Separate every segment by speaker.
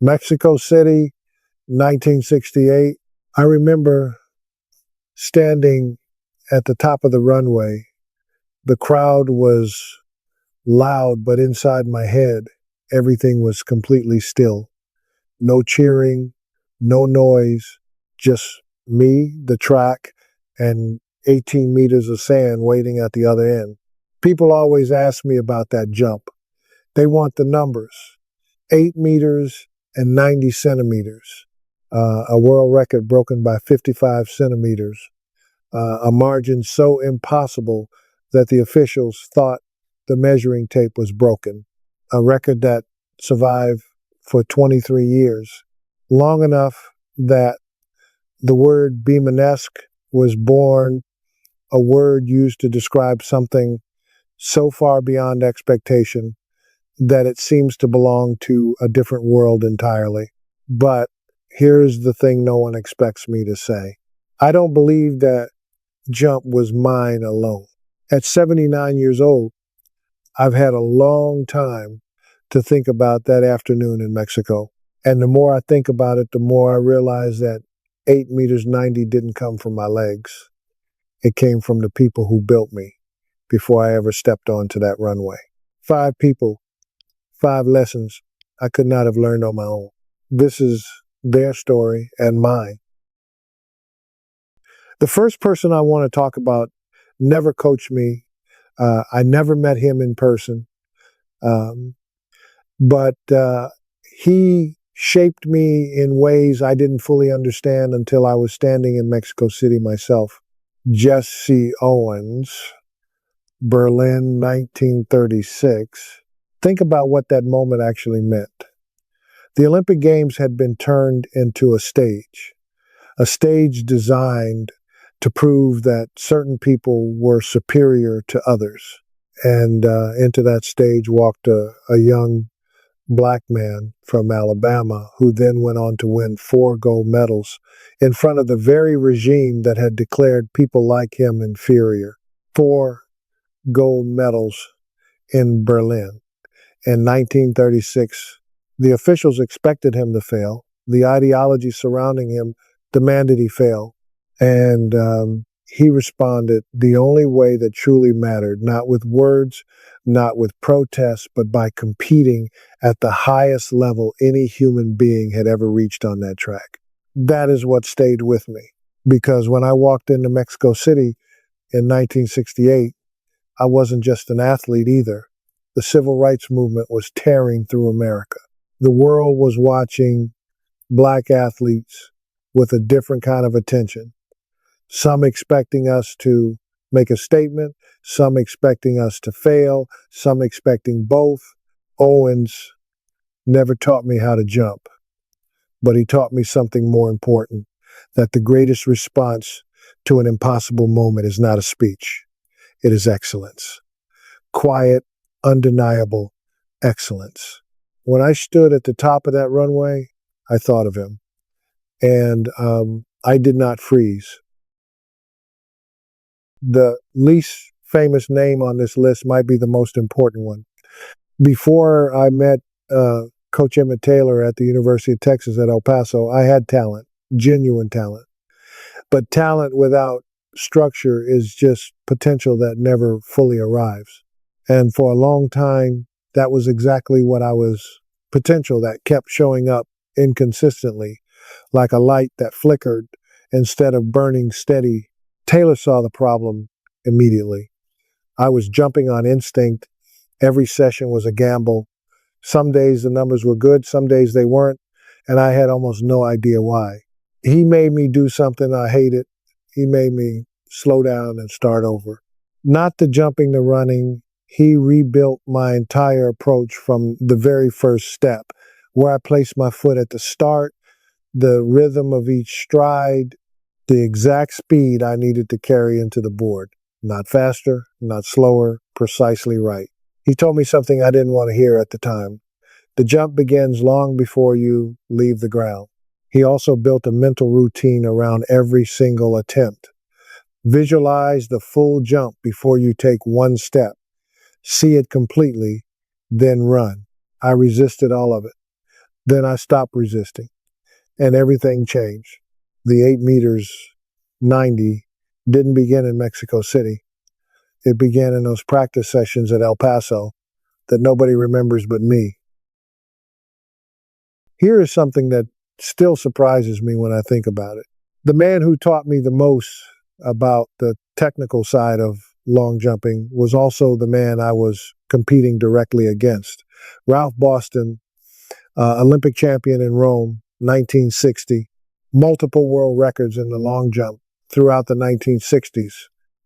Speaker 1: Mexico City, 1968. I remember standing at the top of the runway. The crowd was loud, but inside my head, everything was completely still. No cheering, no noise, just me, the track, and 18 meters of sand waiting at the other end. People always ask me about that jump. They want the numbers, 8 meters and 90 centimeters, a world record broken by 55 centimeters, a margin so impossible that the officials thought the measuring tape was broken, a record that survived for 23 years, long enough that the word Beamonesque was born, a word used to describe something so far beyond expectation that it seems to belong to a different world entirely. But here's the thing no one expects me to say. I don't believe that jump was mine alone. At 79 years old, I've had a long time to think about that afternoon in Mexico. And the more I think about it, the more I realize that 8 meters 90 didn't come from my legs. It came from the people who built me before I ever stepped onto that runway. 5 people, 5 lessons I could not have learned on my own. This is their story and mine. The first person I want to talk about never coached me. I never met him in person. But he shaped me in ways I didn't fully understand until I was standing in Mexico City myself. Jesse Owens, Berlin, 1936. Think about what that moment actually meant. The Olympic Games had been turned into a stage designed to prove that certain people were superior to others. And into that stage walked a young black man from Alabama who then went on to win 4 gold medals in front of the very regime that had declared people like him inferior. 4 gold medals in Berlin. In 1936, the officials expected him to fail. The ideology surrounding him demanded he fail. And he responded the only way that truly mattered, not with words, not with protests, but by competing at the highest level any human being had ever reached on that track. That is what stayed with me, because when I walked into Mexico City in 1968, I wasn't just an athlete either. The civil rights movement was tearing through America. The world was watching black athletes with a different kind of attention. Some expecting us to make a statement, some expecting us to fail, some expecting both. Owens never taught me how to jump, but he taught me something more important, that the greatest response to an impossible moment is not a speech. It is excellence. Quiet, undeniable excellence. When I stood at the top of that runway, I thought of him. And I did not freeze. The least famous name on this list might be the most important one. Before I met Coach Emtt Taylor at the University of Texas at El Paso, I had talent, genuine talent. But talent without structure is just potential that never fully arrives. And for a long time, that was exactly what I was, potential that kept showing up inconsistently, like a light that flickered instead of burning steady. Taylor saw the problem immediately. I was jumping on instinct. Every session was a gamble. Some days the numbers were good, some days they weren't, and I had almost no idea why. He made me do something I hated. He made me slow down and start over. Not the jumping, the running. He rebuilt my entire approach from the very first step, where I placed my foot at the start, the rhythm of each stride, the exact speed I needed to carry into the board. Not faster, not slower, precisely right. He told me something I didn't want to hear at the time. The jump begins long before you leave the ground. He also built a mental routine around every single attempt. Visualize the full jump before you take one step. See it completely, then run. I resisted all of it. Then I stopped resisting and everything changed. The 8 meters 90 didn't begin in Mexico City. It began in those practice sessions at El Paso that nobody remembers but me. Here is something that still surprises me when I think about it. The man who taught me the most about the technical side of long jumping was also the man I was competing directly against. Ralph Boston, Olympic champion in Rome, 1960, multiple world records in the long jump throughout the 1960s,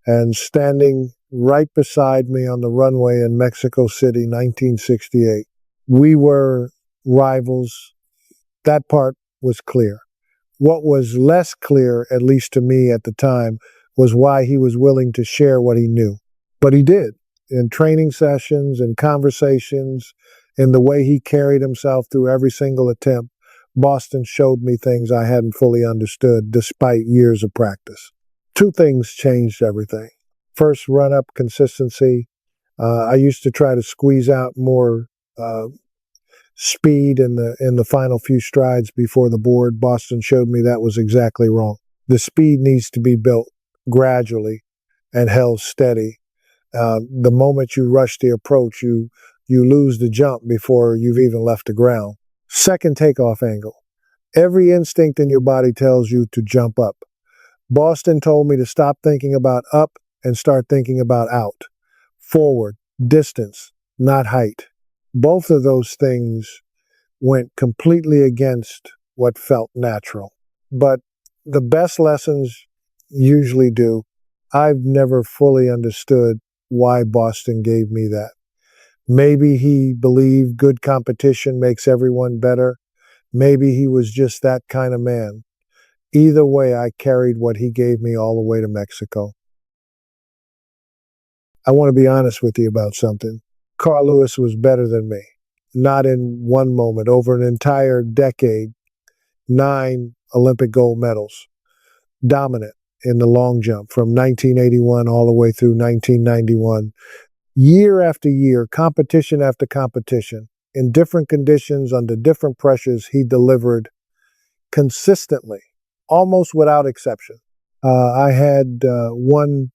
Speaker 1: and standing right beside me on the runway in Mexico City, 1968. We were rivals. That part was clear. What was less clear, at least to me at the time, was why he was willing to share what he knew. But he did. In training sessions and conversations, in the way he carried himself through every single attempt, Boston showed me things I hadn't fully understood despite years of practice. Two things changed everything. First, run-up consistency. I used to try to squeeze out more speed in the final few strides before the board. Boston showed me that was exactly wrong. The speed needs to be built gradually and held steady. The moment you rush the approach, you lose the jump before you've even left the ground. Second takeoff angle. Every instinct in your body tells you to jump up. Boston told me to stop thinking about up and start thinking about out. Forward, distance, not height. Both of those things went completely against what felt natural. But the best lessons usually do. I've never fully understood why Boston gave me that. Maybe he believed good competition makes everyone better. Maybe he was just that kind of man. Either way, I carried what he gave me all the way to Mexico. I want to be honest with you about something. Carl Lewis was better than me. Not in one moment, over an entire decade, 9 Olympic gold medals, dominant in the long jump from 1981 all the way through 1991. Year after year, competition after competition, in different conditions, under different pressures, he delivered consistently, almost without exception. I had one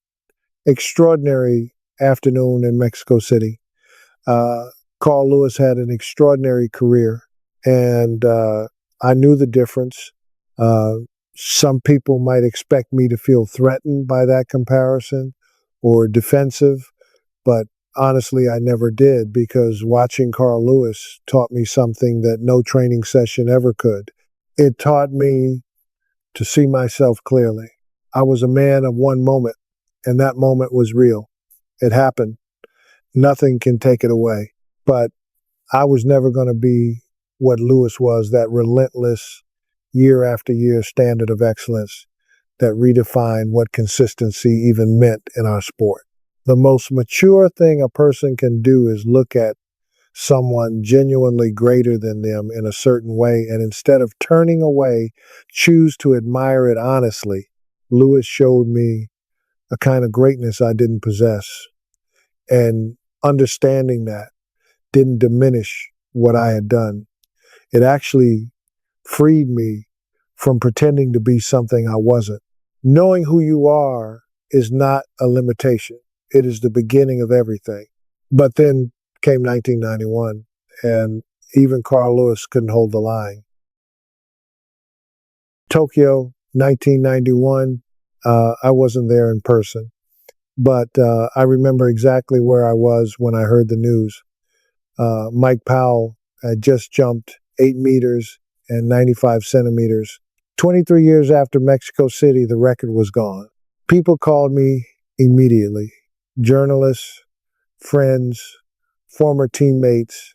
Speaker 1: extraordinary afternoon in Mexico City. Carl Lewis had an extraordinary career, and I knew the difference. Some people might expect me to feel threatened by that comparison or defensive, but honestly, I never did, because watching Carl Lewis taught me something that no training session ever could. It taught me to see myself clearly. I was a man of one moment, and that moment was real. It happened. Nothing can take it away. But I was never going to be what Lewis was, that relentless, year after year standard of excellence that redefined what consistency even meant in our sport. The most mature thing a person can do is look at someone genuinely greater than them in a certain way, and instead of turning away, choose to admire it honestly. Lewis showed me a kind of greatness I didn't possess, and understanding that didn't diminish what I had done. It actually freed me from pretending to be something I wasn't. Knowing who you are is not a limitation. It is the beginning of everything. But then came 1991, and even Carl Lewis couldn't hold the line. Tokyo, 1991, I wasn't there in person, but I remember exactly where I was when I heard the news. Mike Powell had just jumped 8 meters and 95 centimeters. 23 years after Mexico City, the record was gone. People called me immediately. Journalists, friends, former teammates,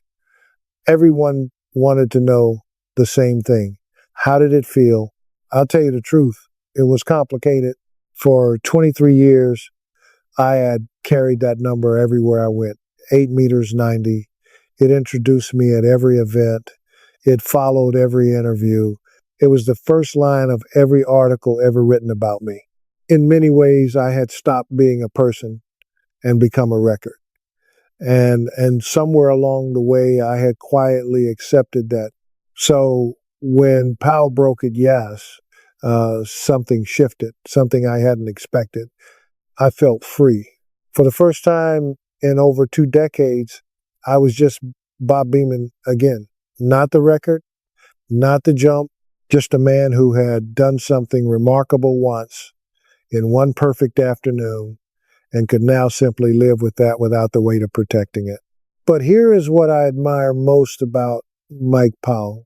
Speaker 1: everyone wanted to know the same thing. How did it feel? I'll tell you the truth. It was complicated. For 23 years, I had carried that number everywhere I went. 8 meters 90. It introduced me at every event. It followed every interview. It was the first line of every article ever written about me. In many ways, I had stopped being a person and become a record. And somewhere along the way, I had quietly accepted that So when Powell broke it, yes, something shifted, something I hadn't expected. I felt free. For the first time in over 2 decades, I was just Bob Beamon again. Not the record, not the jump, just a man who had done something remarkable once in one perfect afternoon and could now simply live with that without the weight of protecting it. But here is what I admire most about Mike Powell.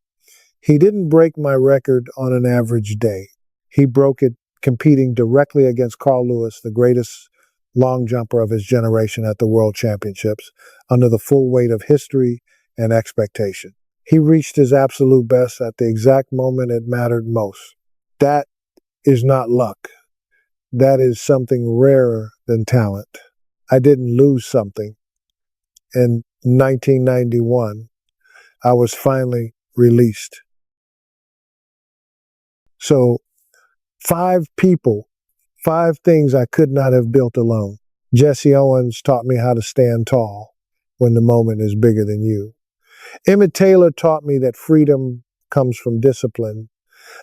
Speaker 1: He didn't break my record on an average day. He broke it competing directly against Carl Lewis, the greatest long jumper of his generation at the World Championships, under the full weight of history and expectation. He reached his absolute best at the exact moment it mattered most. That is not luck. That is something rarer than talent. I didn't lose something. In 1991, I was finally released. So 5 people, 5 things I could not have built alone. Jesse Owens taught me how to stand tall when the moment is bigger than you. Emmett Taylor taught me that freedom comes from discipline,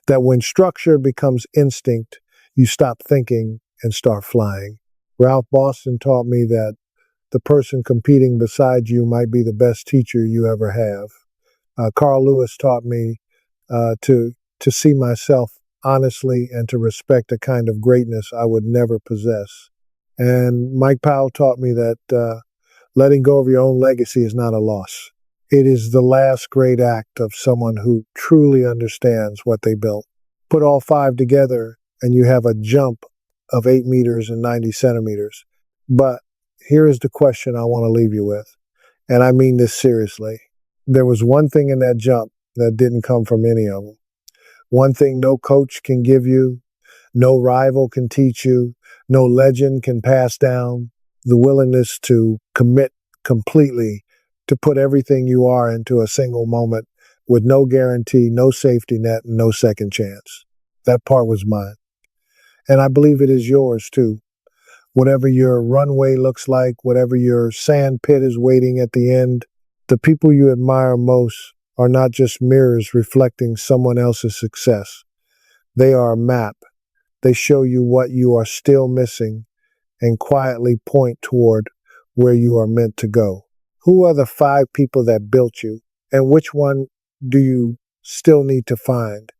Speaker 1: that when structure becomes instinct, you stop thinking and start flying. Ralph Boston taught me that the person competing beside you might be the best teacher you ever have. Carl Lewis taught me to see myself honestly and to respect a kind of greatness I would never possess. And Mike Powell taught me that letting go of your own legacy is not a loss. It is the last great act of someone who truly understands what they built. Put all 5 together and you have a jump of 8 meters and 90 centimeters. But here is the question I want to leave you with, and I mean this seriously. There was one thing in that jump that didn't come from any of them. One thing no coach can give you, no rival can teach you, no legend can pass down: the willingness to commit completely, to put everything you are into a single moment with no guarantee, no safety net, and no second chance. That part was mine. And I believe it is yours too. Whatever your runway looks like, whatever your sand pit is waiting at the end, the people you admire most are not just mirrors reflecting someone else's success. They are a map. They show you what you are still missing and quietly point toward where you are meant to go. Who are the 5 people that built you, and which one do you still need to find?